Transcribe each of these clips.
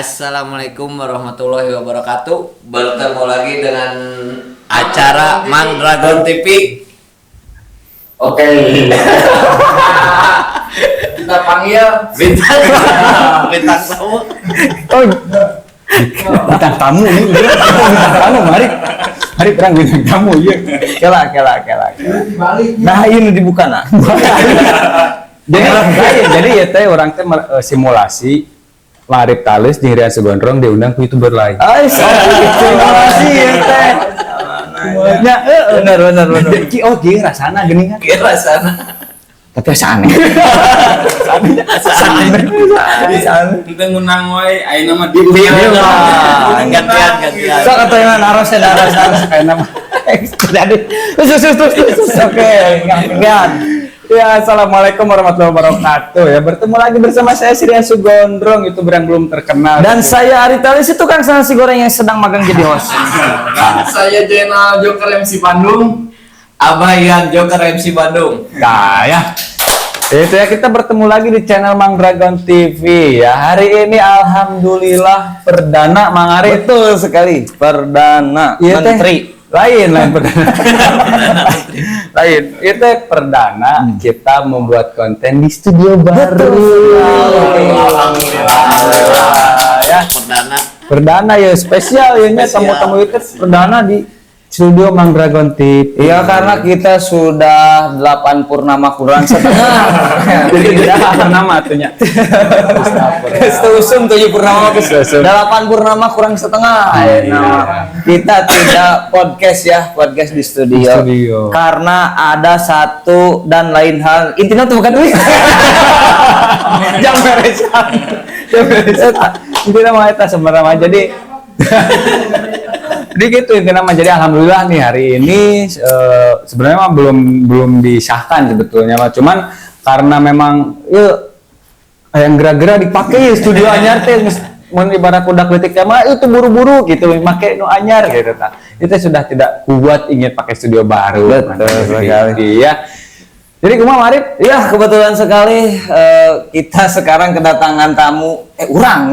Assalamualaikum warahmatullahi wabarakatuh. Bertemu lagi dengan acara Mang Dragon TV. Oke. Kita panggil bintang tamu. Oh, bintang tamu nih, bintang tamu, mari perang bintang tamu, iya. Kela. Nah ini dibuka nak. Jadi ya teh orang teh simulasi larip talis di Rian Segondrong diundang ku YouTuber lain. Simulasi ya teh. Bener. Oh dia rasana gini kan? Kira sana. Tapi asa aneh. kita ngundang wae ayeuna mah di Gantian. So kata yang naros kayak nama. Jadi oke, gantian. Ya, assalamualaikum warahmatullahi wabarakatuh. Ya, bertemu lagi bersama saya Rian Segondrong, YouTuber yang belum terkenal. Dan saya Ari Talis, itu kan nasi goreng yang sedang magang jadi host. Saya Jenal Joker MC Bandung. Abah Ian Joker MC Bandung. Nah, ya. Itu ya, kita bertemu lagi di channel Mang Dragon TV. Ya, hari ini alhamdulillah perdana Mang Ari. Betul sekali, perdana Ya, menteri. Lain perdana. Lain. Itu perdana kita membuat konten di studio baru. Alhamdulillah. Ya, perdana ya spesial ya tamu-tamu itu perdana di studio Mang Dragon TV. Iya, karena kita sudah 8 purnama kurang setengah. Jadi tidak purnama tuhnya. Usum 7 purnama ke 8 purnama kurang setengah. Nah, kita tidak podcast di studio. Karena ada satu dan lain hal. Intinya tuh bukan duit. Jam beresan. Intinya mah eta sebenarnya jadi gitu intinya mah. Jadi alhamdulillah nih hari ini sebenarnya mah belum disahkan sebetulnya mah, cuman karena memang yang gerak-gerak dipakai studio anyar teh mun ibarat udah kritik mah itu buru-buru gitu make nu anyar gitu tah. Itu sudah tidak kuat ingin pakai studio baru. Betul sekali. Iya. Jadi kumaha Marip? Ya, kebetulan sekali kita sekarang kedatangan tamu urang.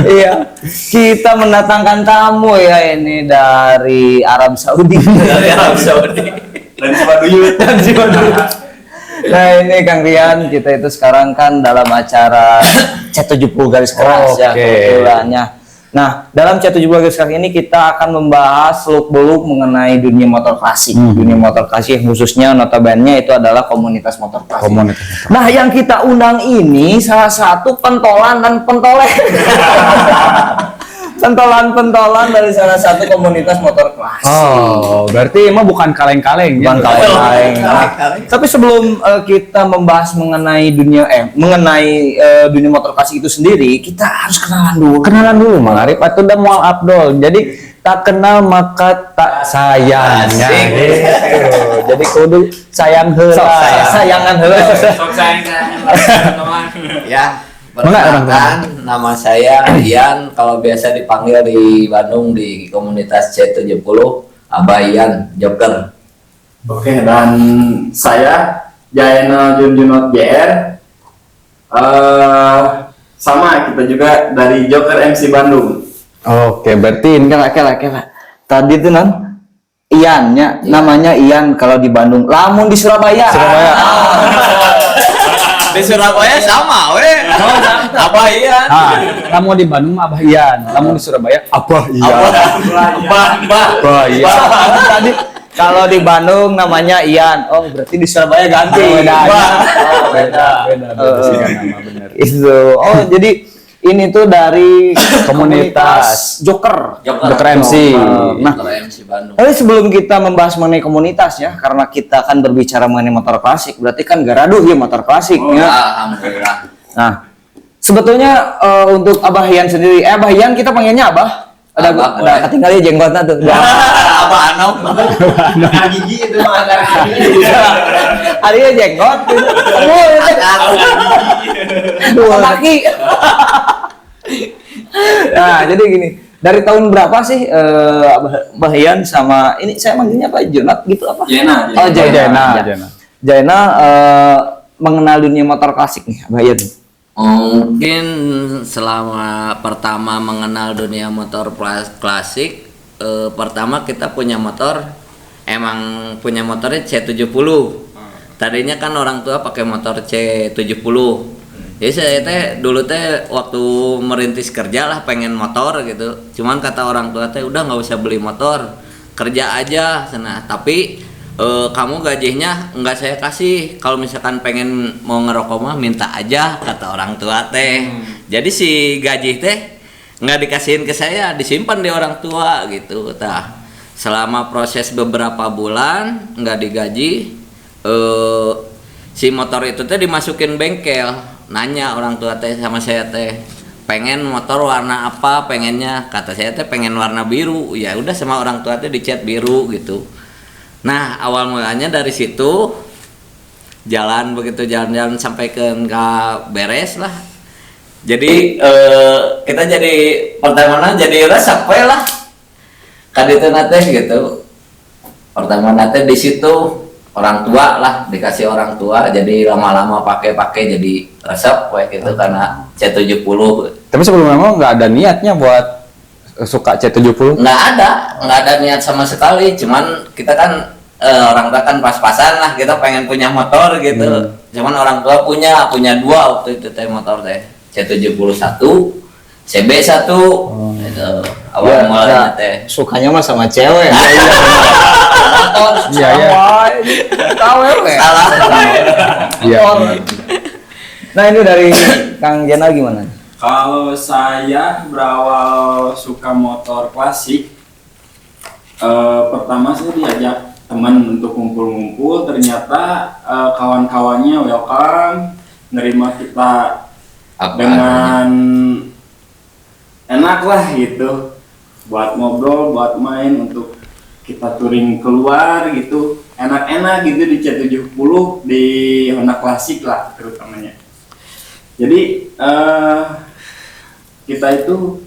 Iya, kita mendatangkan tamu ya ini dari Arab Saudi. Dan si Baduyut. Nah ini Kang Rian, kita itu sekarang kan dalam acara C70 garis keras ya kebetulannya. Nah, dalam C70 garis keras ini kita akan membahas seluk-beluk mengenai dunia motor klasik. Dunia motor klasik khususnya notabene itu adalah komunitas motor klasik. Nah, yang kita undang ini salah satu pentolan dan pentoleh. Pentolan dari salah satu komunitas motor klasik. Oh, berarti emang bukan kaleng-kaleng. Bukan kaleng-kaleng. Tapi sebelum kita membahas mengenai dunia dunia motor klasik itu sendiri, kita harus kenalan dulu. Mang Arif atau udah mual Abdul. Jadi tak kenal maka tak sayang. Jadi kudu sayang heula. Sayangan heula. Sok sayang. Ya, perkenalkan nama saya Ian, kalau biasa dipanggil di Bandung di komunitas C70 Abah Ian Joker. Oke, dan saya Jainal Junjunot JR. Sama kita juga dari Joker MC Bandung. Oke, berarti ini kan tadi tuh Ian ya, namanya Ian kalau di Bandung. Lamun di Surabaya. Di Surabaya sama we. Abah Ian. Kamu di Bandung Abah Ian, kamu di Surabaya Abah Ian. Abah Ian. Tadi kalau di Bandung namanya Ian. Oh, berarti di Surabaya ganti. Beda. Nama benar. Itu. Oh, jadi ini tuh dari komunitas Joker MC. Nah, MC Bandung. Tapi sebelum kita membahas mengenai komunitas ya, karena kita akan berbicara mengenai motor klasik, berarti kan garaduh ya motor klasiknya. Alhamdulillah. Nah, sebetulnya untuk Abah Ian sendiri, Abah Ian kita panggilnya Abah. Ada ketinggalan jenggotnya tuh. Abah Anom. Gigi itu mah gigi. Ada jenggot. Dua kaki. Nah, jadi gini, dari tahun berapa sih Abah Ian sama ini saya manggilnya apa? Jonat gitu apa? Jena. Oh, Jaina. mengenal dunia motor klasik nih, Abah Ian? Mungkin selama pertama mengenal dunia motor klasik, pertama kita punya motor, emang punya motornya C70. Tadinya kan orang tua pakai motor C70. Jadi saya dulu waktu merintis kerja lah pengen motor gitu. Cuman kata orang tua udah nggak usah beli motor, kerja aja sana. Tapi kamu gajinya nggak saya kasih, kalau misalkan pengen mau ngerokok mah minta aja, kata orang tua Jadi si gaji nggak dikasihin ke saya, disimpan di orang tua gitu. Selama proses beberapa bulan nggak digaji, si motor itu dimasukin bengkel. Nanya orang tua sama saya pengen motor warna apa, pengennya, kata saya pengen warna biru. Ya udah sama orang tua dicat biru gitu. Nah, awal mulanya dari situ jalan sampai ke beres lah. Jadi kita jadi pertama jadi resep lah. Kaditu nate gitu. Pertama nate di situ orang tua lah, dikasih orang tua, jadi lama-lama pakai jadi resep kayak gitu karena C70. Tapi sebelumnya emang nggak ada niatnya buat suka C70? Nggak ada niat sama sekali, cuman kita kan orang tua kan pas-pasan lah, kita pengen punya motor gitu. Cuman orang tua punya dua waktu itu motor C71, CB1 gitu. Awal mulanya sukanya mah sama cewek. Iya. Tahu ya? salah. Iya. Nah, ini dari Kang Jenal gimana? Kalau saya berawal suka motor klasik, pertama saya diajak teman untuk ngumpul-ngumpul, ternyata kawan-kawannya welcome, nerima kita dengan enak lah gitu, buat ngobrol, buat main, untuk kita touring keluar gitu, enak-enak gitu di C70, di Honda klasik lah terutamanya. Jadi kita itu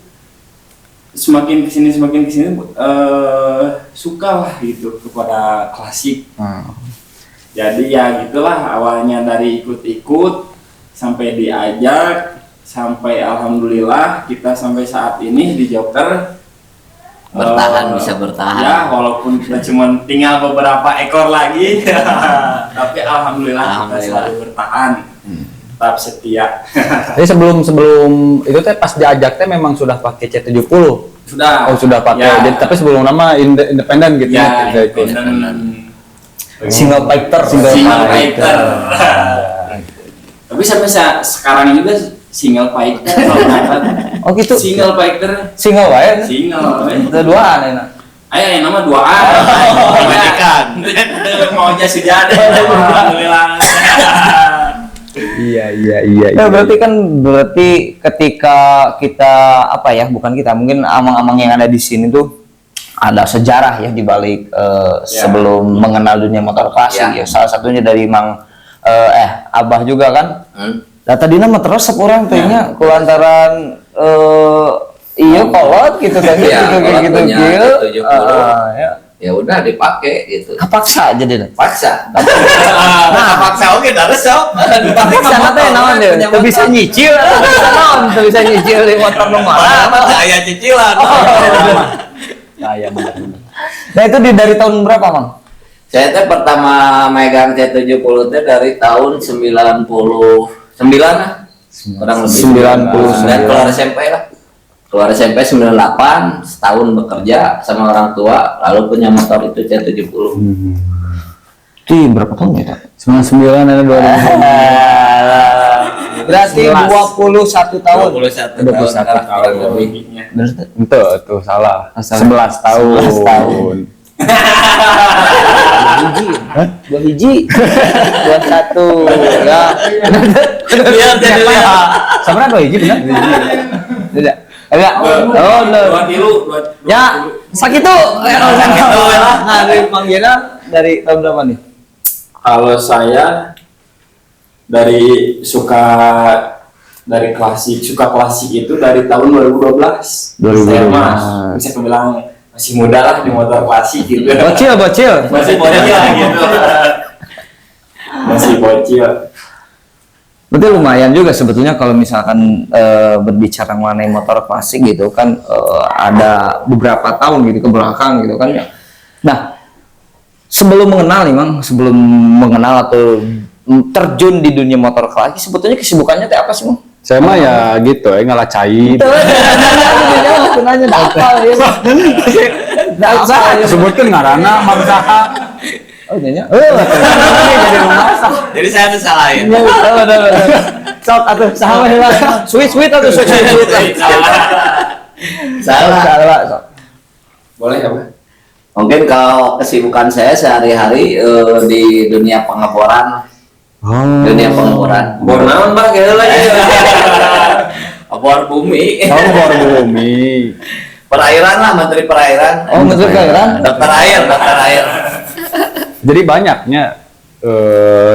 semakin kesini suka lah gitu kepada klasik. Jadi ya gitulah, awalnya dari ikut-ikut sampai diajak, sampai alhamdulillah kita sampai saat ini di Joker Bisa bertahan. Ya walaupun kita cuma tinggal beberapa ekor lagi tapi alhamdulillah kita selalu bertahan, tetap setia. Jadi sebelum itu pas diajak memang sudah pakai C70. Sudah. Oh, sudah pakai. Ya. Jadi tapi sebelum nama independen gitu Ya, ya. Single fighter. Single fighter. Tapi sampai sekarang juga single fighter. Oh gitu. Single fighter. Single wae. Single. Itu duaan enak. Ayo yang nama 2A. Kebanyakan. Maunya sejadah. Alhamdulillah. Iya. Ya berarti ketika kita mungkin amang-amang yang ada di sini tuh ada sejarah ya di balik sebelum mengenal dunia motor klasik ya. Salah satunya dari Abah juga kan. Nah tadi nama terus orang tehnya kulantaran iya kolot gitu kan gitu. Ya udah dipakai gitu. Kepaksa aja deh. Paksa. Nah, paksa oke dah resep. Paksa katanya naon deh. Tuh bisa nyicil atau bisa naon? Tuh bisa nyicil di motor nomor. Saya cicilan. Iya benar. Nah itu dari tahun berapa, Mang? Saya pertama megang C70 dari tahun 99 lah. Kurang lebih 99 keluar SMP lah. Keluar SMP 98, setahun bekerja sama orang tua, lalu punya motor itu C70. Itu berapa tahun ya, Kak? 99 ada 2000. Berarti 21 tahun. 21 tahun kurang lebih. Tuh salah. 11 tahun. 11 tahun. Dua hiji, 21 ya. Biar jadi lihat. Sebenarnya 2 hiji benar? Tidak. Enggak. Oh, Dua tilu. Ya, sakitu. Nah, dari Mang Gena dari tahun berapa nih? Kalau saya dari klasik itu dari tahun 2012. 2012. Saya bisa bilang masih muda lah di motor klasik gitu. Bocil. Masih bocil gitu. Masih bocil. Berarti lumayan juga sebetulnya kalau misalkan berbicara mengenai motor klasik gitu kan, ada beberapa tahun gitu ke belakang gitu kan ya. Nah, sebelum mengenal atau terjun di dunia motor klasik, sebetulnya kesibukannya teh apa sih, Mang? Saya mah ya gitu ngelacai. Nanya apa ya? Sebutkan ngaranna maksaha. Oh, nanya. Jadi rumah. Jadi saya tuh salahin. Sok atuh saha we heula. Sweet atuh sweet. Salah. Boleh apa? Mungkin kalau kesibukan saya sehari-hari di dunia pengeboran. Dunia pengeboran. Bor naon Mbak kira lagi. Obor bumi. Bor bumi. Perairan lah, menteri perairan. Oh, menteri perairan. Dokter air. Jadi banyaknya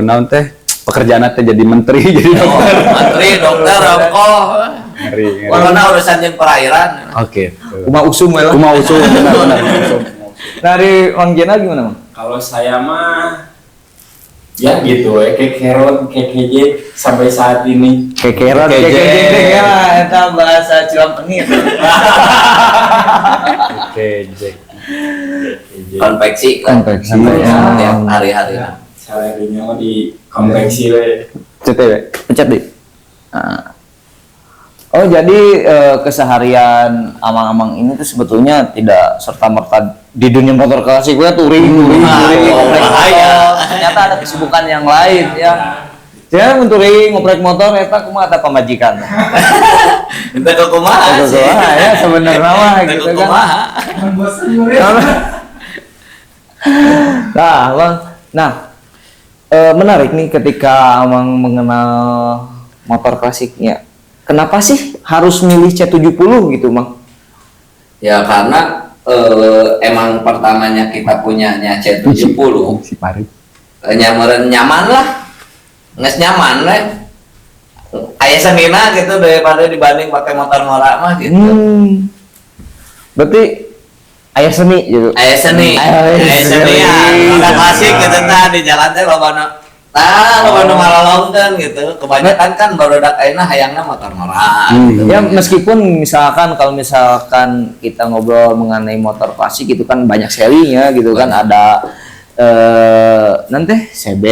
naon teh pekerjaan teh jadi menteri jadi dokter. Menteri, dokter, rokok. Ngeri. Karena urusan yang perairan. Oke. Uma usum we lah. Uma usum benar. Dari Mang Jena gimana, Mang? Kalau saya mah ya gitu kekerot kekeje sampai saat ini. Kekeran, Kekeje. ya, eta bahasa Cilampeni. Oke, Jack. Konveksi. Konveksi, Setiap hari-hari. Salarinya mah di konveksi we. Pencet deh. Nah. Oh, jadi keseharian Amang-Amang ini tuh sebetulnya tidak serta-merta di dunia motor klasik ya, touring, bahaya. Ternyata ada kesibukan yang lain ya. Saya touring, ngoprek motor, eta kumaha eta pamajikan. Itu ke kumaha sih. Ya sebenarnya mah gitu kan. Nah, Bang. Nah, menarik nih ketika Amang mengenal motor klasiknya. Kenapa sih harus milih C70 gitu, Mang? Ya karena emang pertamanya kita punyanya C70 Si Pari. nyaman lah, nges nyaman lah. Aya senina gitu daripada dibanding pakai motor norak mah gitu. Berarti aya seni gitu. Aya seni ya, motor klasik gitu tah di jalan teh loba nu malalongkeun gitu. Kebanyakan kan barudak ayeuna hayangna motor norak. Ya meskipun kalau misalkan kita ngobrol mengenai motor klasik itu kan banyak serinya gitu kan, ada nanti CB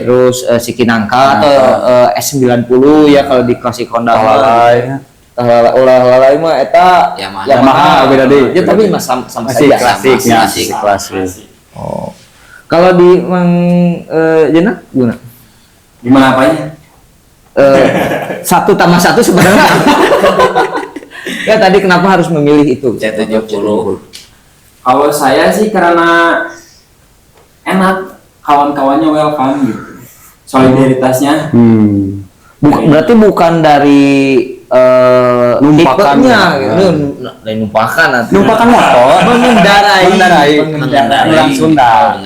terus si Kinangka atau S90 ya kalau di klasik Honda Lalai mah eta Yamaha beda deh. Ya tapi sama Masih saja. klasiknya, masih klasik. Oh. Kalau di Mang Jena gimana? Gimana apanya? Satu tambah satu sebenarnya. Ya tadi kenapa harus memilih itu? C70. Kalau saya sih karena enak, kawan-kawannya welcome gitu. Solidaritasnya. Berarti bukan dari Numpakannya. numpakan motor, mengendarai. Orang Sunda.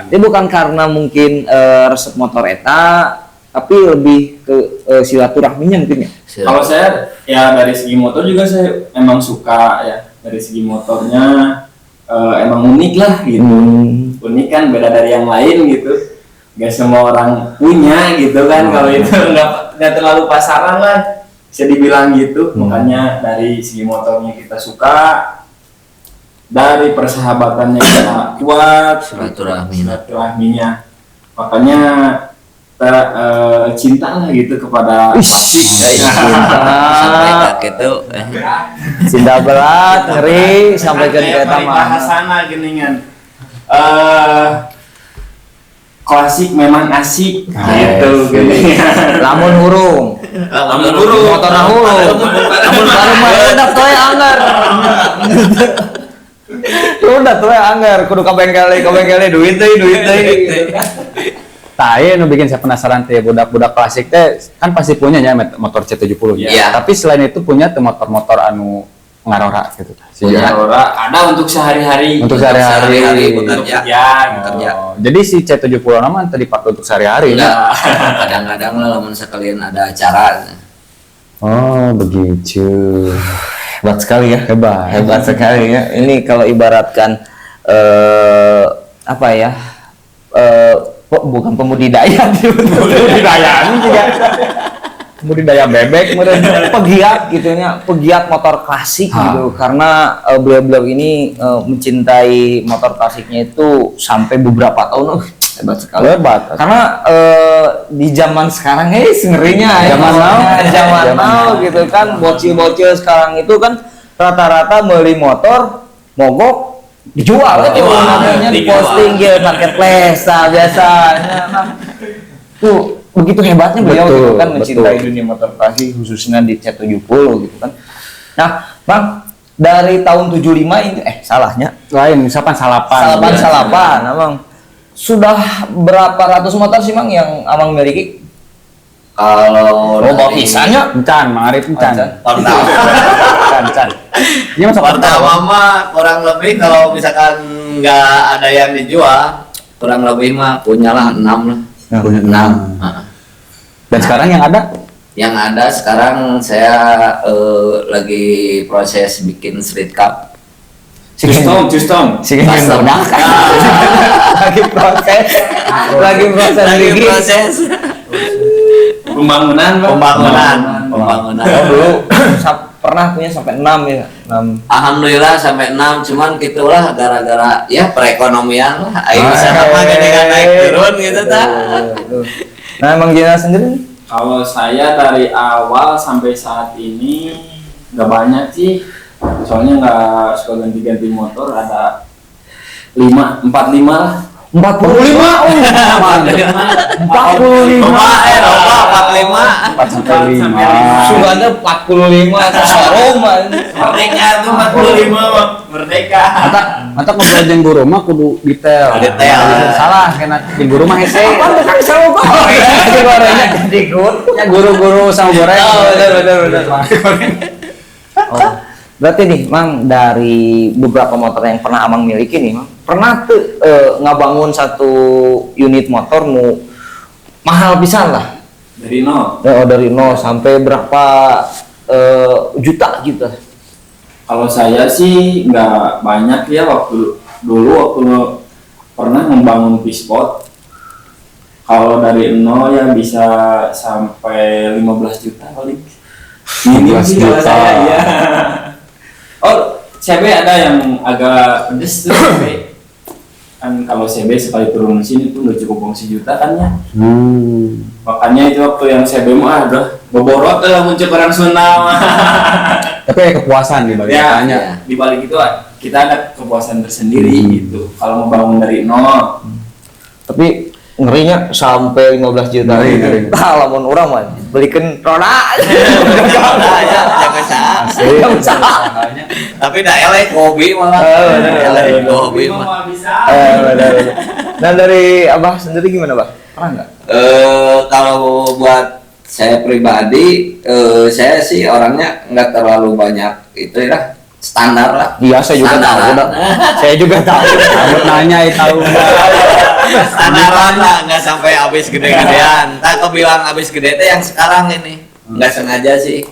Ini bukan karena mungkin resep motor eta, tapi lebih ke silaturahminya mungkin ya. Kalau saya ya dari segi motor juga saya emang suka ya, dari segi motornya emang unik lah gitu. Unik kan, beda dari yang lain gitu. Gak semua orang punya gitu kan. Kalau itu nggak terlalu pasaran lah, bisa dibilang gitu. Makanya dari segi motornya kita suka, dari persahabatannya kita kuat, silaturahminya. Makanya kita cinta lah gitu kepada klasik. Sampai gitu. Cinta berat, ngeri sampai ke kereta mah. Bahasana geningan. Klasik memang asik gitu geningan. Lamun hurung. Motor hurung. Lamun baru mah udah toy anggar. Udah toy anggar, kudu ka bengkel duit deui. Tah, nu bikin saya penasaran teh budak-budak klasik teh kan pasti punya ya motor C70. Iya. Tapi selain itu punya tuh motor-motor anu ngarora gitu. Punya ada untuk sehari-hari. Untuk sehari-hari bekerja. Kerja. Oh, jadi si C70 nama tadi dipakai untuk sehari-hari. Ya, kadang-kadang lah lamun sekalian ada acara. Oh, begitu. Hebat sekali ya. Hebat sekali ya. Ini kalau ibaratkan apa ya? bukan pembudidaya Budidaya ini juga budidaya bebek meureun. pegiat gitunya, pegiat motor klasik gitu, karena beliau-beliau ini mencintai motor klasiknya itu sampai beberapa tahun. Hebat sekali. Hebat. Karena di zaman sekarang ngerinya Zaman now. zaman Zaman now now. gitu kan, bocil-bocil sekarang itu kan rata-rata beli motor mogok dijual aja namanya, diposting ya marketplace biasanya. Nah, tuh begitu hebatnya beliau Betul, gitu kan, mencintai betul. dunia motor klasik khususnya di C70 gitu kan. Nah, Bang, dari tahun 75 ini salahnya. Lain misalkan salapan. Salapan, Abang. Sudah berapa ratus motor sih, Bang, yang Abang miliki? Kalau Loba dari pisannya. Encan, Arif encan. pertama Encan. Iya masuk pertama mah kurang lebih kalau misalkan nggak ada yang dijual, kurang lebih mah punyalah 6 lah. Punya 6. enam. Dan sekarang yang ada Yang ada sekarang saya lagi proses bikin street cup. Custom. Si Gendong. Lagi proses. Lagi proses Lagi bikin. proses Pembangunan, Bang. pembangunan. Oh, dulu pernah punya sampai 6 ya. 6. Alhamdulillah sampai 6, cuman gitulah gara-gara ya perekonomian lah. Ayo bisa apa kan naik turun gitu ta. Nah, Bang Jena sendiri? Kalau saya dari awal sampai saat ini nggak banyak sih, soalnya nggak suka ganti-ganti motor, ada 45 lah. 45. mantep. 45. Loba 45. 4 Sudah ada 45 Roma. Merdeka tuh 45, Bang. Merdeka. Mata ngobrol jeung guru mah kudu detail. Detail. Salah kena jeung guru mah hese. Kan bukan sama kok. Jadi gorengnya jadi good. Ya guru-guru sama goreng. Oh, benar. Oh. Berarti nih, Mang, dari beberapa motor yang pernah Abang miliki nih, Mang, pernah tuh ngabangun satu unit motor nu mahal pisan lah. Dari nol. Dari nol sampai berapa juta gitu. Kalau saya sih nggak banyak ya, waktu pernah membangun pispot. Kalau dari nol ya bisa sampai 15 juta paling. 15 sih kalau juta. saya, ya. Oh, CB ada yang agak pedes tuh CB. Kan kalau CB sekali turun mesin itu udah cukup uang sejuta kan ya. Makanya itu waktu yang CB mah ada boborot lah muncul orang Sunda mah. Tapi ada kepuasan di balik Ya, tanya. di balik itu kita ada kepuasan tersendiri gitu. Kalau mau bangun dari nol, Tapi ngerinya sampai 15 juta. Ngeri. Lamun orang mah belikan roda. Jangan salah. Jangan salah. Tapi dah elek hobi malah. Elek hobi mah. mah bisa. Nah, dari Abah sendiri gimana, Bah? Pernah nggak? Kalau buat saya pribadi, saya sih orangnya nggak terlalu banyak itu ya, standar lah. Iya, saya juga Standar tahu. lah. Saya juga tahu. Kamu nanya tahu Standaran lah, nggak sampai habis gede-gedean. Tak kebilang habis gede teh yang sekarang ini, nggak sengaja sih.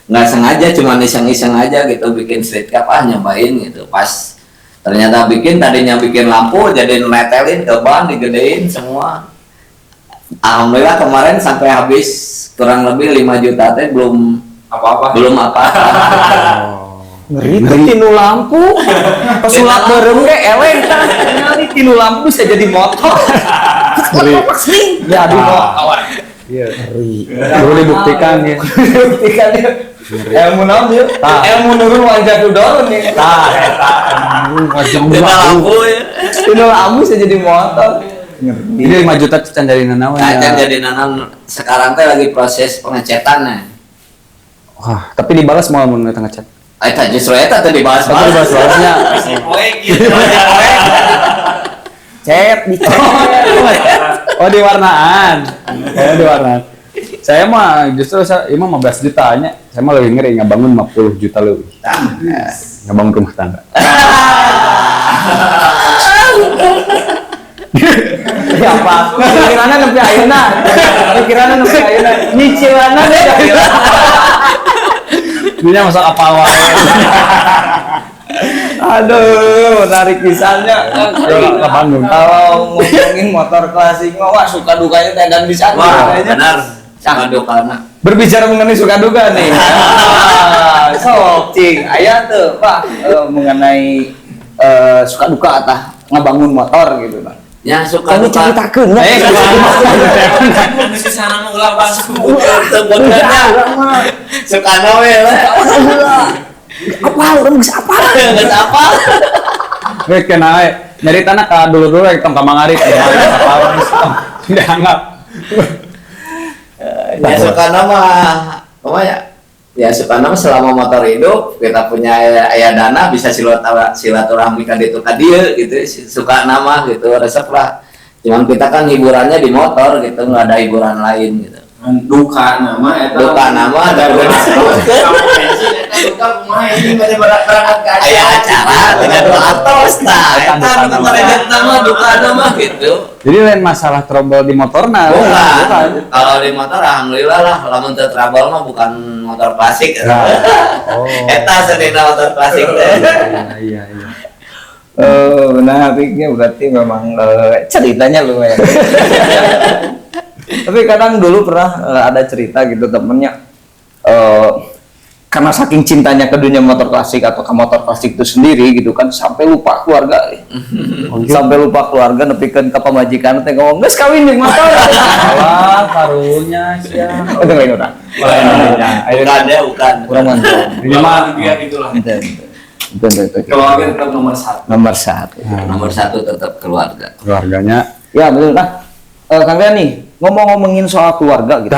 Nggak sengaja, cuma iseng-iseng aja gitu bikin street cup nyobain gitu. Pas ternyata tadinya bikin lampu jadi netelin ke ban, digedein semua. Alhamdulillah kemarin sampai habis kurang lebih 5 juta teh belum Apa-apa. apa. Ngeri tuh tinu lampu. Pesulap bareng ge eleng kan. Nyari tinu lampu bisa jadi motor. Ngeri. Ya di motor. Iya. Perlu dibuktikan ya. Buktikan ya. Ilmu naon ya? Ilmu nurun wajah turun ya. Wajah Kita lampu ya. Tinu lampu bisa jadi motor. Ini 5 juta can dari nanawan Nah, ya. jadi nanam sekarang teh lagi proses pengecetan nih. Wah, tapi dibalas mau mun eta ngechat. Eta justru eta tuh dibahas. Tapi dibahas-bahasnya. Si poek gitu. Si poek. Cet di Oh, di warnaan. Di warnaan. Saya mah justru ini mah 15 jutanya. Saya mah lebih ngeri ngebangun 50 juta lebih. Ngebangun rumah tangga. Ya apa? Pikiranna nepi ayeuna. Pikiranna nepi ayeuna. Nyicilanna deh. Ini masak apa wae. Aduh, menarik pisannya. Kalau ngomongin motor klasik mah wah suka dukanya tedan bisa. Wah, benar. Suka dukana. Berbicara mengenai suka duka nih. Sok cing, aya tuh Pak mengenai suka duka tah ngabangun motor gitu Pak. Ya suka Kamu duka. ceritakeun nya. Di sana mah ulah bahasa Sebenarnya suka nawe lah. Apa orang bisa apa? Nggak apa. Weh kena nyari tanah ka dulu tong ka mangarit ya. Apa dianggap. Ya suka nama apa ya? Ya suka nama selama motor hidup kita punya aya dana bisa silaturahmi ka ditu ka dieu gitu. Suka nama gitu resep lah. Cuman kita kan hiburannya di motor gitu, nggak ada hiburan lain gitu. duka nama eta Duka nama ada duka kumaha ini bade berangkat ke aya acara dengan dua atos nah eta nu target nama duka nama gitu. Jadi lain masalah trouble di motorna. Bukan. Kalau di motor alhamdulillah lah lamun teu trouble mah bukan motor klasik. Oh. Eta sedina motor klasik teh. Iya. Nah, pikirnya berarti memang ceritanya lumayan. Tapi kadang dulu pernah ada cerita gitu temennya karena saking cintanya ke dunia motor klasik atau ke motor klasik itu sendiri gitu kan sampai lupa keluarga. Sampai lupa keluarga nepikeun ka pamajikan teh ngomong geus kawin jeung motor. Alah karunya sia. Udah lain udah. Bukan ya, bukan. Kurang mantap. Ini mah dia gitulah Betul. keluarga tetap nomor satu. Nomor satu. Nomor satu tetap keluarga. keluarganya. Ya betul. Nah, Kang Rian nih ngomongin soal keluarga gitu.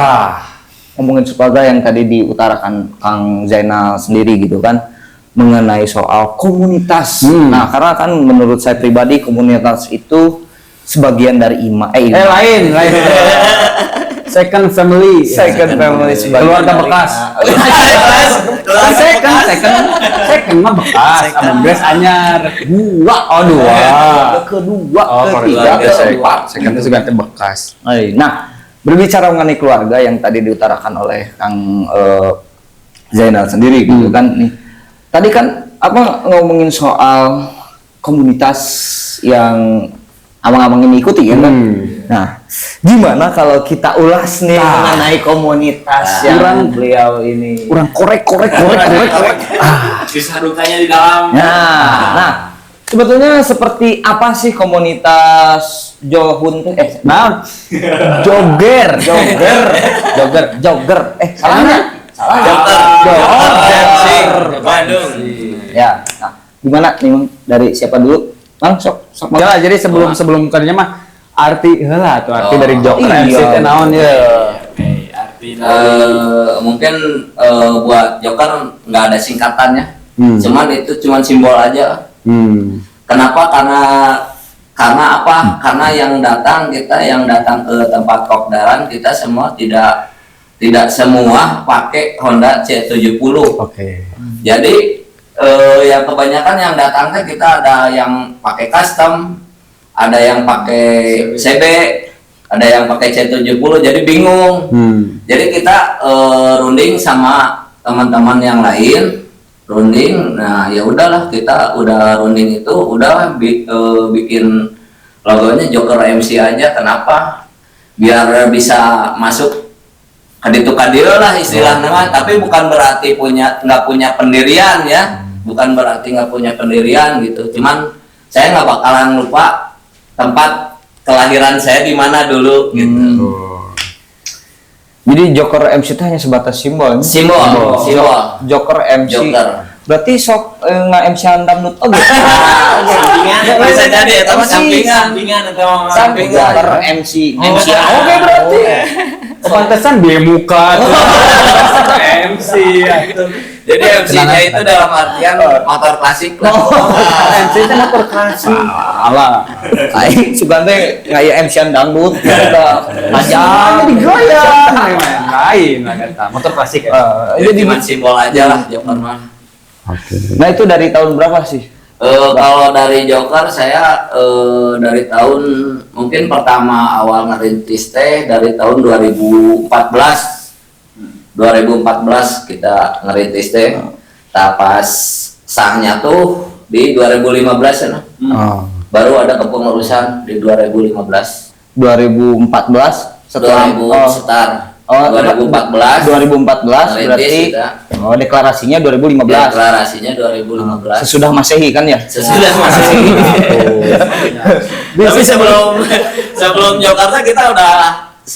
Ngomongin soal keluarga yang tadi diutarakan Kang Zainal sendiri gitu kan mengenai soal komunitas. Nah, karena kan menurut saya pribadi komunitas itu sebagian dari Lain. Second family second family sebagian keluarga dari- bekas. Second mah bekas, beres anyar. Dua. kedua, Ketiga, keempat. second itu ganti bekas. Nah, berbicara mengenai keluarga yang tadi diutarakan oleh Kang Zainal sendiri gitu kan nih. Tadi kan apa ngomongin soal komunitas yang abang-abang ini ikuti ya kan. Nah, gimana kalau kita ulas nih mengenai komunitas yang beliau ini kurang korek. Kisah dukanya di dalam. Nah, sebetulnya seperti apa sih komunitas Johun jogger. Salahnya. Jogger. Bandung. Ya. Nah, gimana nih Mang? Dari siapa dulu? Mang sok Ya, jadi sebelum kerja mah arti heula tuh arti dari Joker Iya. MC teh naon ya. Oke, arti dari Mungkin buat Joker nggak ada singkatannya. Hmm. Cuman itu cuman simbol aja. Kenapa? Karena apa? Karena yang datang ke tempat kopdaran kita semua tidak semua pakai Honda C70. Oke. Jadi yang kebanyakan yang datang teh kita ada yang pakai custom, ada yang pakai CB, ada yang pakai C70. Jadi bingung. Jadi kita runding sama teman-teman yang lain. Nah ya udahlah kita udah runding itu udah bikin logonya Joker MC aja. Kenapa? Biar bisa masuk kaditu kadil lah istilahnya mah. Tapi bukan berarti nggak punya pendirian ya, bukan berarti nggak punya pendirian gitu. Cuman saya nggak bakalan lupa tempat kelahiran saya di mana dulu gitu. Jadi Joker MC itu hanya sebatas simbol. Simbol. Joker MC. Joker. Berarti sok nge-MC dangdut oke. Bisa jadi ya, tapi sampingan atau Joker MC. MC Oke, berarti. Pantesan dia muka tuh. MC itu. Jadi MC-nya itu dalam artian motor klasik lah. MC itu motor klasik. Salah. Aing suka teh ngaya MC dangdut udah panjang Digoyang. Lain lah kata. Motor klasik ya. Jadi cuma simbol aja lah Joker mah. Nah, itu dari tahun berapa sih? Kalau dari Joker saya dari tahun mungkin pertama awal ngerintis teh dari tahun 2014 kita ngerintis teh. Pas sahnya tuh di 2015 ya. Oh. Baru ada kepengurusan di 2015. 2014 setelah 2000 setar. 2014 2014 Merintis berarti kita. deklarasinya 2015. Deklarasinya 2015. Sesudah Masehi kan ya? Sesudah masih. Tapi sebelum Jakarta kita udah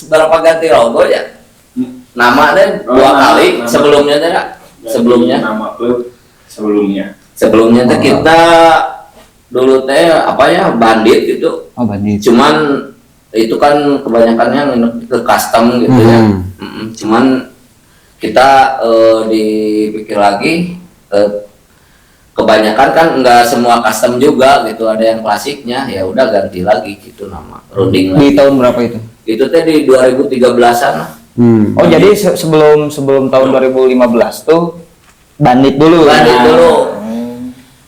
berapa ganti logo ya? Nama deh dua kali nama. sebelumnya deh. Sebelumnya. nama klub sebelumnya. Sebelumnya teh kita dulu teh apa ya bandit gitu. Oh, bandit. Cuman itu kan kebanyakannya ke custom gitu ya. Cuman kita dipikir lagi kebanyakan kan nggak semua custom juga gitu, ada yang klasiknya, ya udah ganti lagi gitu nama runding Di lagi. tahun berapa itu? Itu teh di 2013-an lah. Oh, jadi sebelum tahun 2015 tuh bandit dulu. Bandit dulu.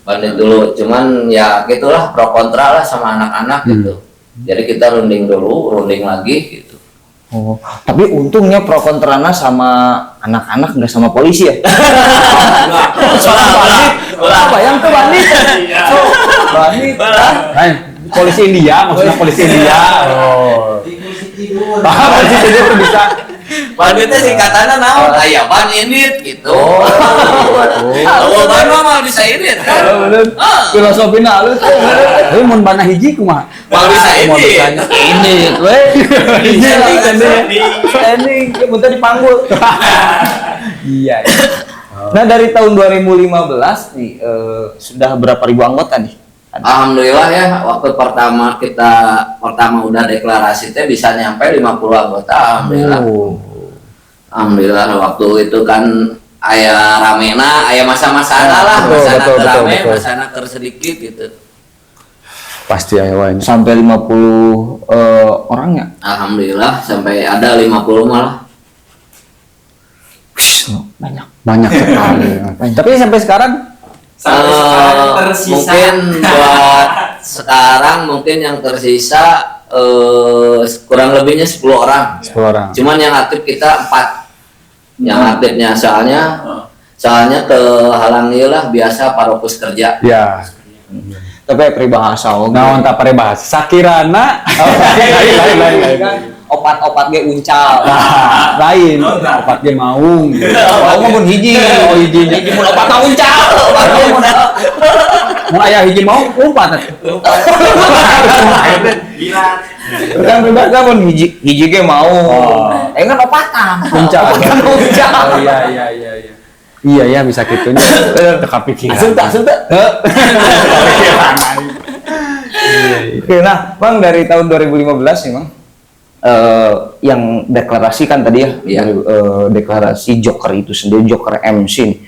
Bandit dulu. Cuman ya gitulah pro kontra lah sama anak-anak gitu. Jadi kita runding dulu, runding lagi gitu. Oh, tapi untungnya pro kontrana sama anak-anak nggak sama polisi ya? Apa yang tuh bandit? Bandit. Lain, polisi India, maksudnya polisi India. Oh. Polisi India tuh bisa. Banditnya singkatannya naon? Aya ban init gitu. Oh, ban mah bisa init kan? Filosofi halus. Tapi mun bana hiji kumaha? Mau bisa init. Ini, weh. Standing, muntah dipanggul. Iya. Nah, dari tahun 2015 nih sudah berapa ribu anggota nih? Alhamdulillah ya, waktu pertama udah deklarasi teh bisa nyampe 50 anggota. Alhamdulillah. Alhamdulillah waktu itu kan aya ramena, aya masa-masa lah, masa rame, masa sedikit gitu. Pasti aya wae. Sampai 50 orang ya? Alhamdulillah sampai ada 50 malah. Banyak sekali. Tapi sampai sekarang Sampai sekarang tersisa. Mungkin buat sekarang mungkin yang tersisa kurang lebihnya 10 orang. 10 orang. Cuman yang aktif kita 4. Yang aktifnya soalnya kehalang lah biasa parokus kerja. Ya. Tapi peribahasa Naon tak paribahasa. Sakirana. Lain. opat-opat ge uncal. Lain. Opat ge maung. Oh, mun hiji. Oh, hiji. Hiji mun opat mah uncal. Mun aya hiji maung umpat. Gila. Kan bebas mun hiji ge mau. Kan opatan. Uncal. Opatan uncal. Oh, iya. Iya ya bisa gitu nya. Teu kapikiran. Asup. Oke, nah, Bang dari tahun 2015 nih, Bang. Yang deklarasi kan tadi ya, Iya. deklarasi Joker itu sendiri, Joker MC nih.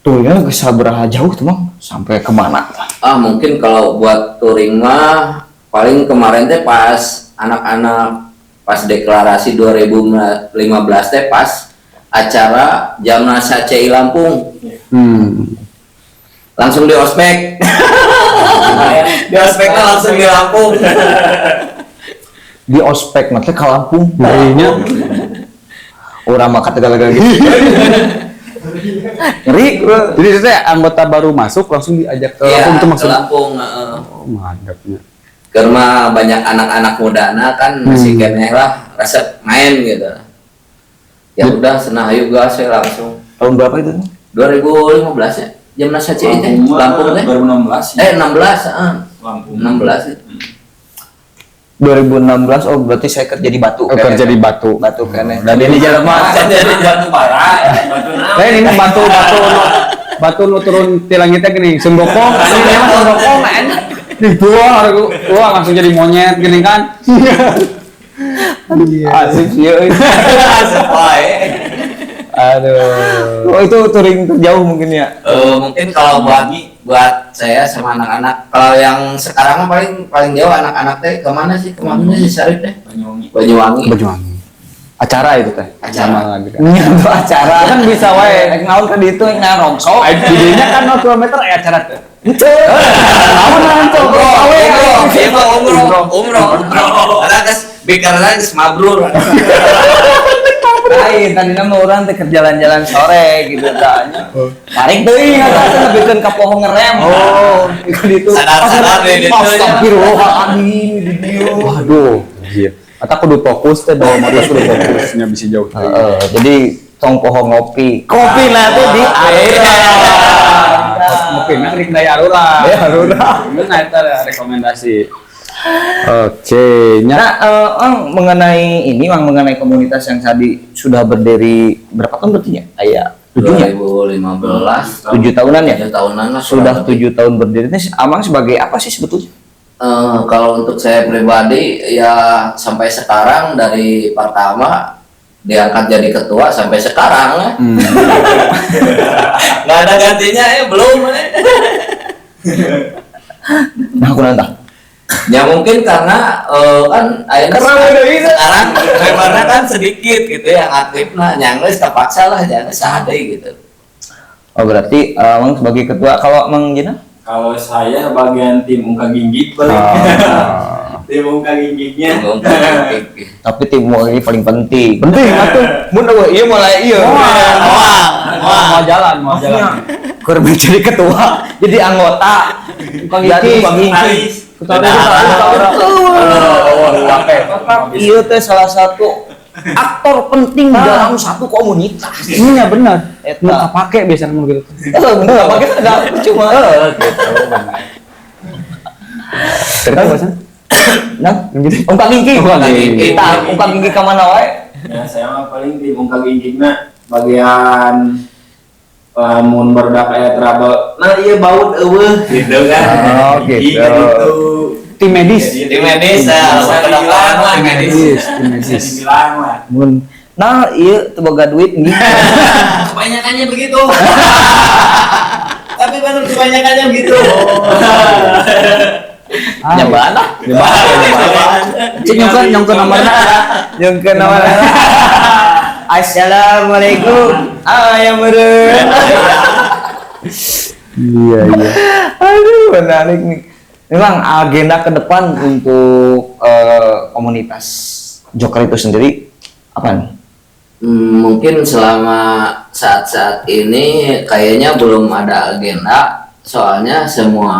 Tuh ya bisa berapa jauh tuh, Bang? Sampai kemana? Mungkin kalau buat touring mah paling kemarin teh pas anak-anak pas deklarasi 2015 teh pas acara Jamnas HCI Lampung. Langsung di ospek. Di ospeknya langsung di Lampung. Di ospek nanti ke Lampung. Darinya Orang mah kata-kata gitu. Ngeri. jadi saya anggota baru masuk langsung diajak ke Lampung itu Ke maksudnya. Lampung. Oh, mantapnya. Karena banyak anak-anak mudana kan masih keneh lah resep main gitu. Ya udah senah ayo gas saya langsung. Tahun berapa itu? 2015 ya. Jamnas HCI teh Lampung teh. 2016 ya. 16 Lampung. 16 itu. 2016. Oh, berarti saya kerja di Batu. Kerja di Batu. Batu kan. Dan ini jalan mas. Jadi batu bara. Nah ini batu nu turun ti langitnya gini, sundokong, ini mah sundokong kan. Wah langsung jadi monyet gini kan. Asik sih. Asap wae. Aduh. Oh, itu touring terjauh mungkin ya. Mungkin kalau buat saya sama anak-anak, kalau yang sekarang mah paling jauh anak-anak teh kemana sih? Kemana sih Syarif teh? Banyuwangi. Banyuwangi. Acara itu teh. Acara. Itu acara. Kan bisa wae. Naon kan itu yang rongsok. Idenya kan 0 kilometer acara teh. Naon rongsok. Umroh. Karena geus bikarna geus mabrur. Lain tadi nama orang teh keur jalan-jalan sore gitu tanya. Tarik deui ngaranna lebihkeun ka pohon ngerem. Oh, itu. Sadar-sadar deh itu. Astagfirullahaladzim di dieu. Waduh, iya. Ata kudu fokus teh bawa motor kudu fokusnya bisa jauh. Jadi tong pohon ngopi. Kopi nanti di Arura. Ngopi mah rek daya Arura. Ya Arura. Nah, eta rekomendasi. Oke, Nah, mengenai ini, mengenai komunitas yang tadi sudah berdiri berapa tahun berarti ya? Ayah, 2015 7 tahunan ya? 7 tahunan lah Sudah kurang lebih. 7 tahun berdiri. Ini Amang sebagai apa sih sebetulnya? Kalau untuk saya pribadi ya sampai sekarang dari pertama diangkat jadi ketua sampai sekarang lah. Nggak ada gantinya belum. Nah, aku nantang. Ya mungkin karena kan sekarang membernya kan sedikit gitu yang aktif nah nyangles terpaksa lah jangan sadai gitu. Oh, berarti Amang sebagai ketua. Kalau Amang Jina? Kalau saya bagian tim Ungka Ginggik paling. Tim Ungka Ginggiknya. Tapi tim ini paling penting. penting atuh. Mun iya mulai iya. Mau jalan. Keur jadi ketua, jadi anggota. Jadi iya teh salah satu aktor penting dalam satu komunitas. Iya benar. Eta. Nggak pakai biasanya mau gitu. Enggak pakai enggak cuma. Cerita bahasa? Nah, ungkang ginggi. Ungkang ginggi. Kita ungkang ginggi ka mana wae? Ya saya mah paling tim Ungka Ginggikna bagian mun barudak aya trouble. Nah ieu baut eueuh gitu kan. Oh, gitu. Gitu. Tim medis. Tim medis Bisa dibilang lah, tim medis. Bisa dibilang lah. Mun nah ieu teu boga duit gitu. Kebanyakannya begitu. Tapi baru kebanyakannya begitu. Nyobaan lah. Cik nyongkeun nomorna. Nyongkeun nomorna. Assalamualaikum. Ayam meureun. Iya. Aduh, menarik nih. Memang agenda ke depan untuk komunitas Joker itu sendiri apa nih? Mungkin selama saat-saat ini kayaknya belum ada agenda, soalnya semua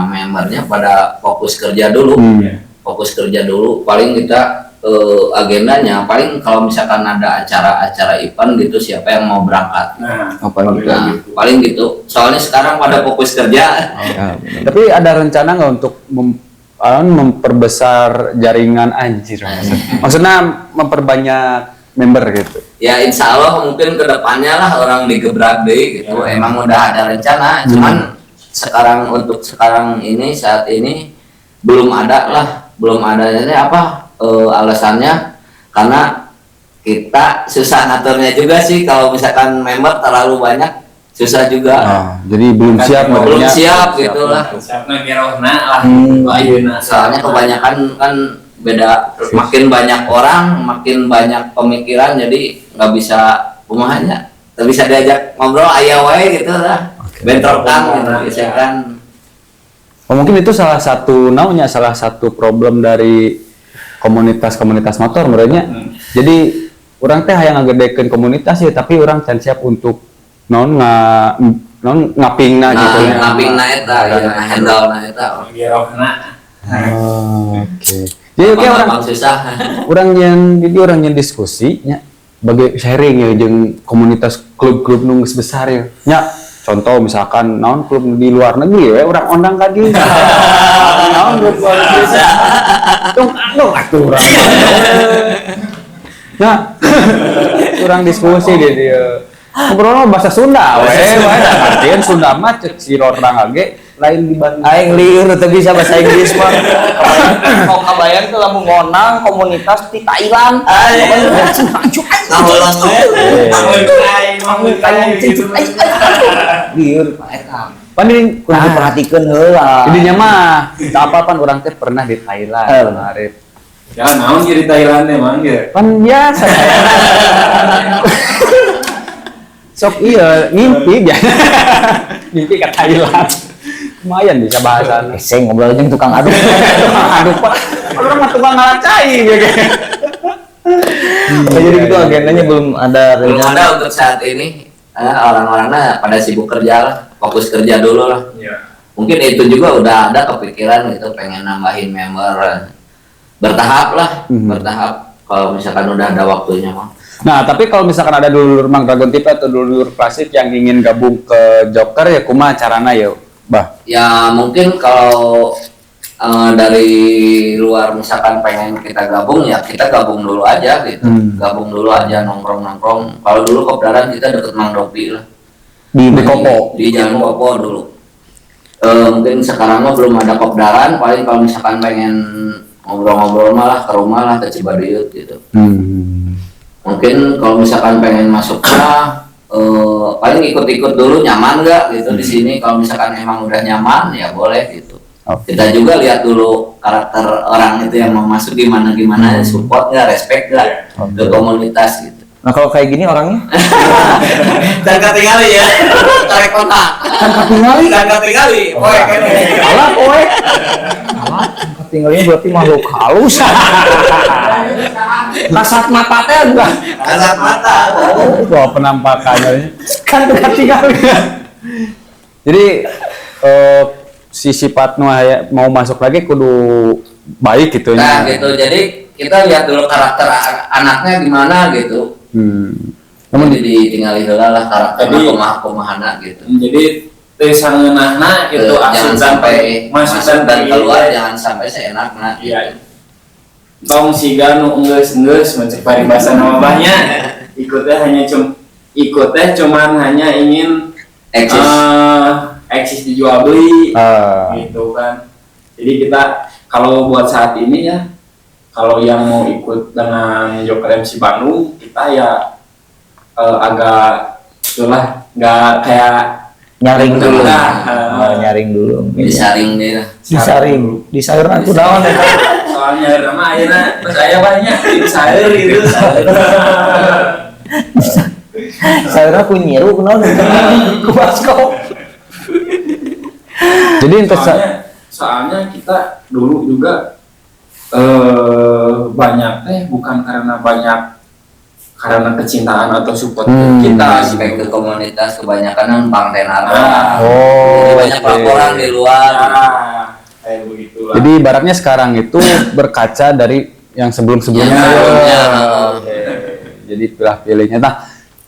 membernya pada fokus kerja dulu. Fokus kerja dulu. Paling kita agendanya paling kalau misalkan ada acara-acara event gitu siapa yang mau berangkat. Nah, Paling gitu. Soalnya sekarang pada fokus kerja. Tapi ada rencana nggak untuk memperbesar jaringan anjir? Maksudnya memperbanyak member gitu? Ya insya Allah mungkin kedepannya lah orang digebrak deh gitu. Emang udah ada rencana, cuman sekarang untuk sekarang ini saat ini belum ada adanya apa alasannya karena kita susah ngaturnya juga sih kalau misalkan member terlalu banyak susah juga. Jadi belum siap Belum modelnya. siap gitu lah. siapna girohna lah. Ayeuna. Soalnya kebanyakan kan beda, makin banyak orang makin banyak pemikiran jadi nggak bisa kumahannya, nggak bisa diajak ngobrol aya wae gitu lah. Bentrokan gitu misalkan. Mungkin itu salah satu problem dari komunitas motor menurutnya. Jadi orang teh hayang ngagedekeun komunitas ya tapi orang can siap untuk ngapingna gitu ya. Ngapingna eta ya handle-na eta. Girohna. Oke. Jadi oke orang susah. orang yang diskusinya bagi sharing ya jeung komunitas klub-klub nu geus besar ya. Nya contoh misalkan naon klub di luar negeri ya orang ondang ka dieu. Naon klub luar negeri. Dong atuh urang. Nah, urang diskusi di dieu. Ngobrol bahasa Sunda we artian Sunda mah cek si orang ge lain di Bandung. Aing liur teu bisa bahasa Inggris mah. Mau kabayang teh lamun ngonang komunitas di Thailand. Liur Pak eta. Paling Kudu diperhatikeun heula. Jadinya mah apa pan orang teh pernah di Thailand Arif. Ya naon di Thailand emang ge. Pan biasa sok iya ngimpi biasa ngimpi ke Thailand lumayan bisa bahasan Saya ngobrol jeung tukang aduk. aduh pak orang mah tukang ngalacai gitu Jadi gitu agendanya belum ada Belum rencana. ada untuk saat ini. Orang-orangnya pada sibuk kerja lah, fokus kerja dulu lah. Iya. Mungkin itu juga udah ada kepikiran gitu, pengen nambahin member bertahap lah, bertahap. Kalau misalkan udah ada waktunya mah. Nah, tapi kalau misalkan ada dulur Mang Dragon tipe atau dulur klasik yang ingin gabung ke Joker ya kumaha carana ya, Bah? Ya mungkin kalau dari luar misalkan pengen kita gabung ya kita gabung dulu aja gitu, gabung dulu aja nongkrong. Kalau dulu kopdaran kita deket Mang Robi lah. Di Kopo. Di Jalan Kopo dulu. Mungkin sekarang mah belum ada kopdaran, paling kalau misalkan pengen ngobrol-ngobrol malah ke rumah lah, ke Cibaduyut gitu. Mungkin kalau misalkan pengen masuknya paling ikut-ikut dulu nyaman nggak gitu di sini. Kalau misalkan emang udah nyaman ya boleh gitu. Kita juga lihat dulu karakter orang itu yang mau masuk gimana, support nggak, respect nggak ke komunitas gitu. Nah kalau kayak gini orangnya Dan ketinggali ya, tarik kontak. Dan ketinggali, poe kene. alah poe. Alah tinggalnya berarti makhluk halus. Kasat mata teh enggak. Kasat mata. Oh, wah penampakannya kan tinggal. Jadi si sifat mau masuk lagi kudu baik gitu Nah ya. gitu, jadi kita lihat dulu karakter anaknya gimana gitu. Namun Jadi ditinggali heula lah karakternya Jadi- kumaha-kumahana gitu. Jadi teh sangeunahna gitu Jangan sampai masuk dan keluar, ya. jangan sampai seenaknya. Iya. Tong siga nu enggeus mencek paribasa nama bahnya. Ikutnya cuman hanya ingin Eksis. eksis dijual beli Ah. gitu kan. Jadi kita kalau buat saat ini ya, kalau yang mau ikut dengan Joker MC Bandung, kita ya agak itulah nggak kayak Nyaring dulu. Nah, Nyaring dulu. Disaring dia. Disaring. Disaring aku naon ya. soalnya nama ayeuna saya banyak saya gitu. Saya aku nyiru kunaon ku baskop. Jadi untuk soalnya kita dulu juga banyak bukan karena kecintaan atau support kita Aspek ke komunitas kebanyakan kan Bang Tenara. Oh, Jadi banyak oke. laporan di luar. Kayak begitulah. Jadi ibaratnya sekarang itu berkaca dari yang sebelum-sebelumnya. Yang sebelumnya. Oke. Jadi pilih-pilihnya. Nah,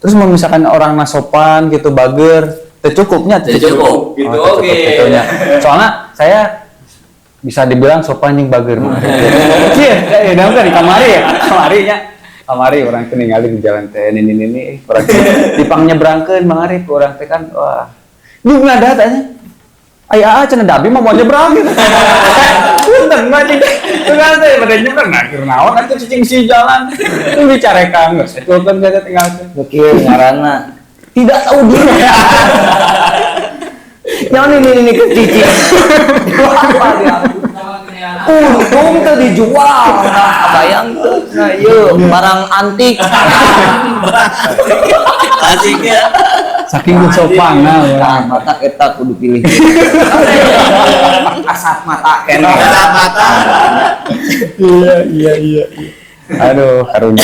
terus mau misalkan orang nasopan gitu bager, cukupnya Cukup. Gitu, Oh, oke. cukup gitunya. Soalnya saya bisa dibilang sopan yang bager mah. Iya, kayak di kamari ya, kamari orang teh ningali di jalan teh ini orang teh dipang nyebrangkeun mangari ku orang teh kan wah. Lu ngada tanya. Aya cenah dabi mah mau nyebrang gitu. Punten mah di kan teh bade nyebrang nah keur naon atuh cicing si jalan. Itu bicarekan geus etulkeun saya tinggal teh. Oke, ngaranna tidak tahu diri. Yang ini kecicing. Apa dia? Untung tuh dijual. Nah, bayang tuh. Nah, yuk barang antik. Asiknya. Saking sopanna. Nah, mata kita kudu pilih. Kasat mata kena. Kasat mata. Iya. Aduh, karunya.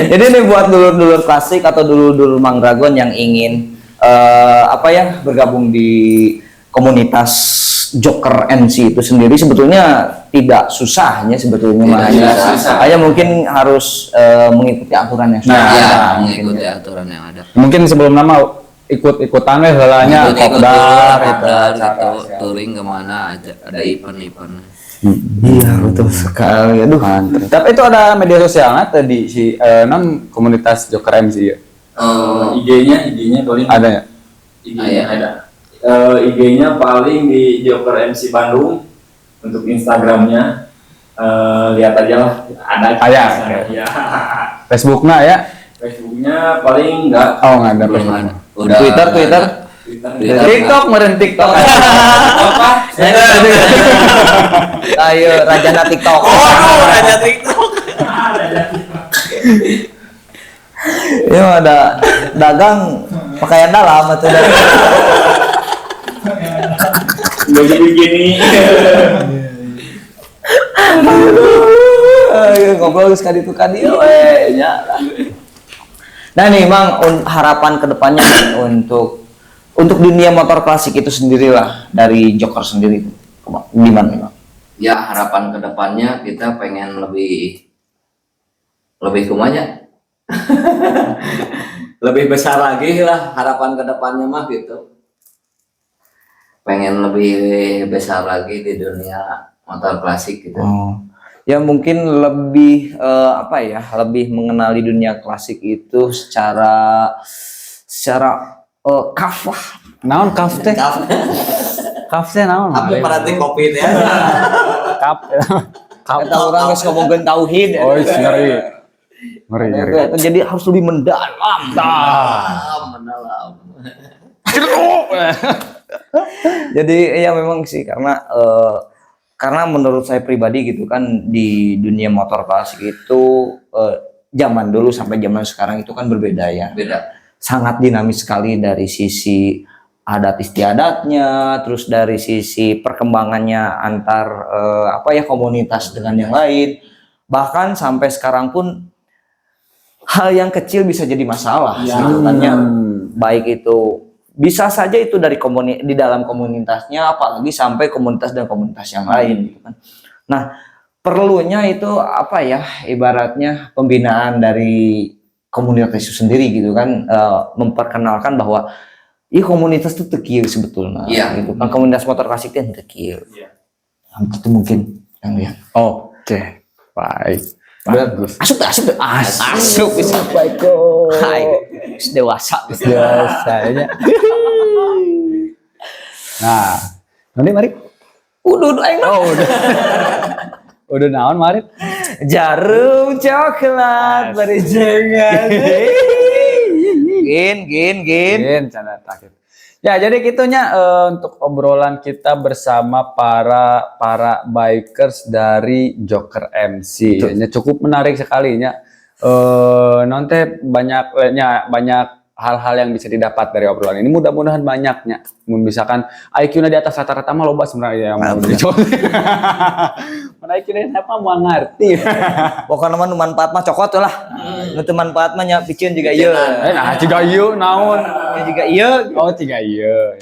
Jadi ini buat dulur-dulur klasik atau dulur-dulur Mang Dragon yang ingin bergabung di komunitas Joker MC itu sendiri sebetulnya tidak susahnya sebetulnya mah. Tidak susah. Hanya mungkin harus mengikuti aturan yang sudah Nah, ada. Ya, Mungkin mengikuti ya. aturan yang ada. Mungkin sebelum nama ikut-ikutan we heulanya kopdar kopdar gitu. atau touring kemana ada event-event. Iya betul sekali. Aduh. Mantap. Tapi itu ada media sosialnya tadi si non komunitas Joker MC ya. IG-nya paling Ada ya? IG-nya ada. IG-nya paling di Joker MC Bandung. Untuk Instagramnya lihat aja lah ada. Ada. Ya. Facebooknya ya? Facebooknya paling enggak. Oh nggak ada Belum Facebook. ada. Udah Twitter. Twitter. TikTok meren TikTok. Apa? Ayo Rajana TikTok. ada TikTok. Ini ada dagang pakaian dalam atau dari Udah jadi gini. ngobrol sekali itu kan nya. Nah nih Mang, harapan kedepannya untuk dunia motor klasik itu sendirilah dari Joker sendiri itu gimana nih Mang? Ya harapan kedepannya kita pengen lebih kumanya lebih besar lagi lah harapan kedepannya mah gitu, pengen lebih besar lagi di dunia motor klasik gitu. Oh, ya mungkin lebih apa ya, lebih mengenali dunia klasik itu secara kafah. Naon kaf teh? Kaf teh naon? Aku perhati kopi teh. Kap. Kata orang geus ngomongkeun tauhid. Oh, ngeri. Ngeri. Jadi harus lebih mendalam. Mendalam. Jadi ya memang sih karena menurut saya pribadi gitu kan di dunia motor klasik itu zaman dulu sampai zaman sekarang itu kan berbeda ya. Beda. Sangat dinamis sekali dari sisi adat istiadatnya, terus dari sisi perkembangannya antar komunitas dengan yang lain. Bahkan sampai sekarang pun hal yang kecil bisa jadi masalah sebenarnya. Baik itu bisa saja itu dari di dalam komunitasnya, apalagi sampai komunitas dan komunitas yang lain gitu kan. Nah, perlunya itu ibaratnya pembinaan dari komunitas itu sendiri gitu kan, memperkenalkan bahwa komunitas itu tekil sebetulnya gitu kan, komunitas motor klasik itu tekil. Itu mungkin yang lihat. Oke. Baik. Bagus. Asup bisa baikku. Hai, dewasa. Biasanya. Nah, nanti mari. Udah aing mah. Udah. Udah naon mari? Jarum coklat berjengan. Gin. Canda terakhir. Ya, jadi gitunya untuk obrolan kita bersama para bikers dari Joker MC. Ya, cukup menarik sekali nya. Nonte banyak hal-hal yang bisa didapat dari obrolan ini. Mudah-mudahan banyaknya. Misalkan IQ-nya di atas rata-rata mah loba sebenarnya yang mau dicoba. IQ-nya siapa mau ngerti. Pokoknya mah manfaat mah cokot lah. Nu teu manfaat mah nya pikeun juga ieu. Nah, ciga ieu naon? Juga ieu. Oh, ciga ieu.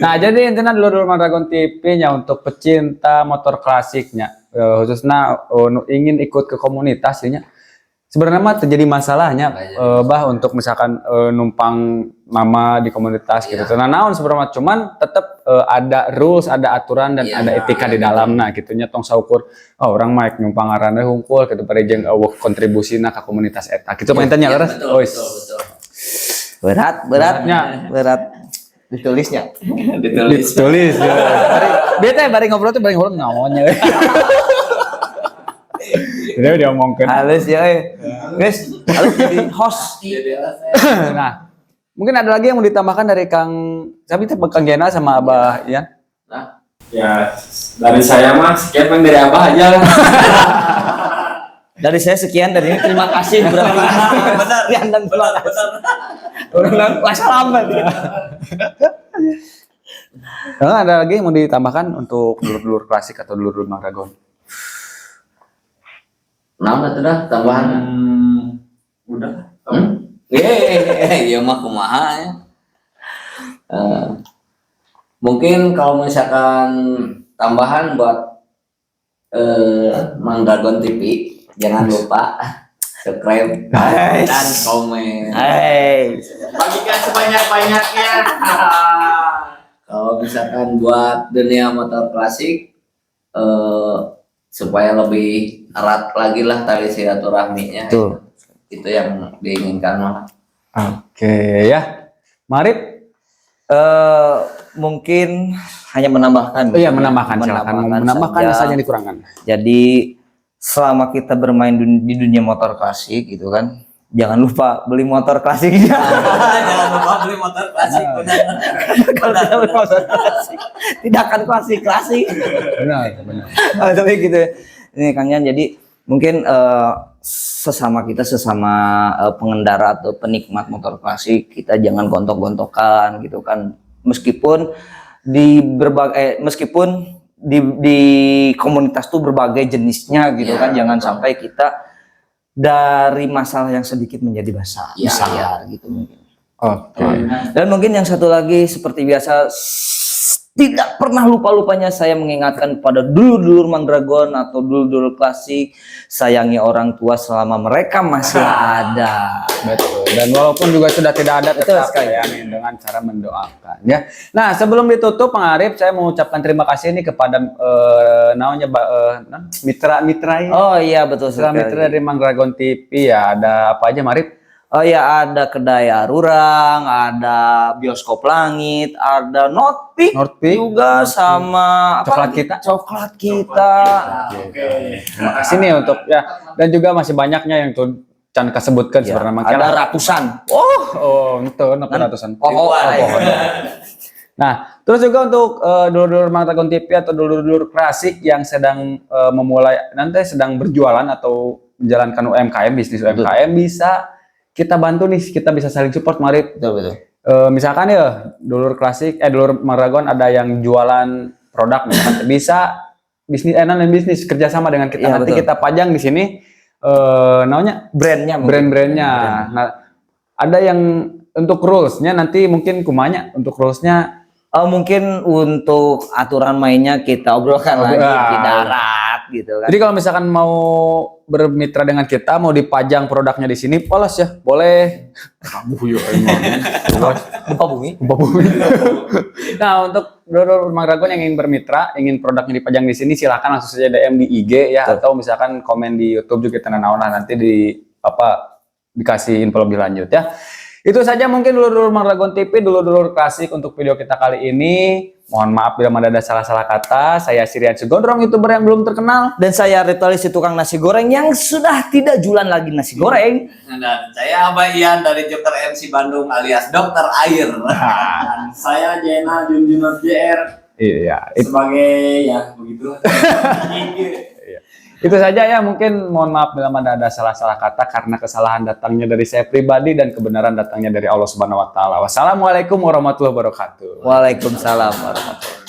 Nah, jadi intinya dulu Dragon TV nya untuk pecinta motor klasiknya, khususnya ingin ikut ke komunitas nya. Sebenarnya mah terjadi masalahnya untuk misalkan numpang mama di komunitas gitu. Nah, naon sebenarnya cuman tetap ada rules, ada aturan dan ada etika di dalam gitu nya tong saukur orang mah numpang ngaranna hungkul gitu bari jeung kontribusina ka komunitas eta. Kitu mah intanya leres. Betul. Berat. Ditulisnya. Ditulis. Bari ngobrol naonnya. Udah diomongkan. Halus ya, guys. Halus jadi host. Nah, mungkin ada lagi yang mau ditambahkan dari Kang Kang Gena sama Abah Ian? Nah, ya dari saya mah sekian dari Abah aja. Dari saya sekian, dari ini terima kasih berarti. Benar. Ya, dan terima kasih. Ulang wassalam berarti. Ada lagi yang mau ditambahkan untuk dulur-dulur klasik atau dulur-dulur Mang Dragon? Nah, itu dah tambahan. Udah. Iya mah kumaha ya. Mungkin kalau misalkan tambahan buat Mang Dragon TV, jangan lupa subscribe dan komen. Bagikan sebanyak-banyaknya. Kalau misalkan buat dunia motor klasik, supaya lebih erat lagi lah tali silaturahminya. Betul. Itu yang diinginkan mah. Oke ya. Marip mungkin hanya menambahkan. Iya, menambahkan saja yang dikurangkan. Jadi selama kita bermain di dunia motor klasik gitu kan, jangan lupa beli motor klasiknya. Jangan lupa beli motor klasik. Kalau tidak beli motor klasik, tidak akan klasik. Benar. Tapi gitu. Ini Kang Yan, jadi mungkin sesama pengendara atau penikmat motor klasik, kita jangan gontok-gontokan gitu kan. Meskipun di komunitas tuh berbagai jenisnya gitu kan. Jangan sampai kita dari masalah yang sedikit menjadi besar gitu mungkin. Oke. Dan mungkin yang satu lagi seperti biasa tidak pernah lupa-lupanya saya mengingatkan pada dulur-dulur Mandragon atau dulur-dulur klasik, sayangi orang tua selama mereka masih ada. Betul. Dan walaupun juga sudah tidak ada, Betul tetap sekali. sayangi dengan cara mendoakan ya. Nah, sebelum ditutup Bang Arif, saya mau ucapkan terima kasih nih kepada namanya mitra-mitra ya. Oh iya betul sekali. Mitra dari Mandragon TV ya. Ada apa aja, Marif? Oh ya, ada kedai Arurang, ada bioskop langit, ada Notpik Notpik, juga sama Coklat lagi? Kita. Coklat kita. Oke. Terima kasih nih untuk ya, dan juga masih banyaknya yang tuh Chan kesebutkan Ya, sebenarnya ada ratusan. oh itu ratusan. Oh, Nah, terus juga untuk dulur-dulur Mandragon TV atau dulur-dulur klasik yang sedang memulai nanti sedang berjualan atau menjalankan UMKM, bisnis UMKM bisa kita bantu nih, kita bisa saling support, Marip. Betul. Misalkan ya dulur klasik, dulur Mandragon ada yang jualan produk, misalkan bisa bisnis dan bisnis kerjasama dengan kita. Iya, Nanti betul. kita pajang di sini namanya Brandnya mungkin. brand-brandnya. Nah, ada yang untuk rulesnya nanti mungkin kumanya untuk rulesnya Mungkin untuk aturan mainnya kita obrolkan lagi di darat gitu kan. Jadi kalau misalkan mau bermitra dengan kita, mau dipajang produknya di sini, polos ya, boleh. Kamu yuk Gempa bumi. Nah, untuk dulur Mandragon yang ingin bermitra, ingin produknya dipajang di sini, silahkan langsung saja DM di IG ya, atau misalkan komen di YouTube juga kita nanti dikasih info lebih lanjut ya. Itu saja mungkin dulur-dulur Mandragon TV, dulur-dulur klasik untuk video kita kali ini. Mohon maaf bila ada salah-salah kata. Saya Sirian Sugondrong, YouTuber yang belum terkenal. Dan saya Ritualis, si tukang nasi goreng yang sudah tidak jualan lagi nasi goreng. Dan saya Abah Ian dari Joker MC Bandung alias Dokter Air. Dan saya Jena Junjunot JR Iya, sebagai ya begitu. itu saja ya. Mungkin mohon maaf bila ada salah-salah kata karena kesalahan datangnya dari saya pribadi dan kebenaran datangnya dari Allah Subhanahu wa taala. Wassalamualaikum warahmatullahi wabarakatuh. Waalaikumsalam warahmatullahi wabarakatuh.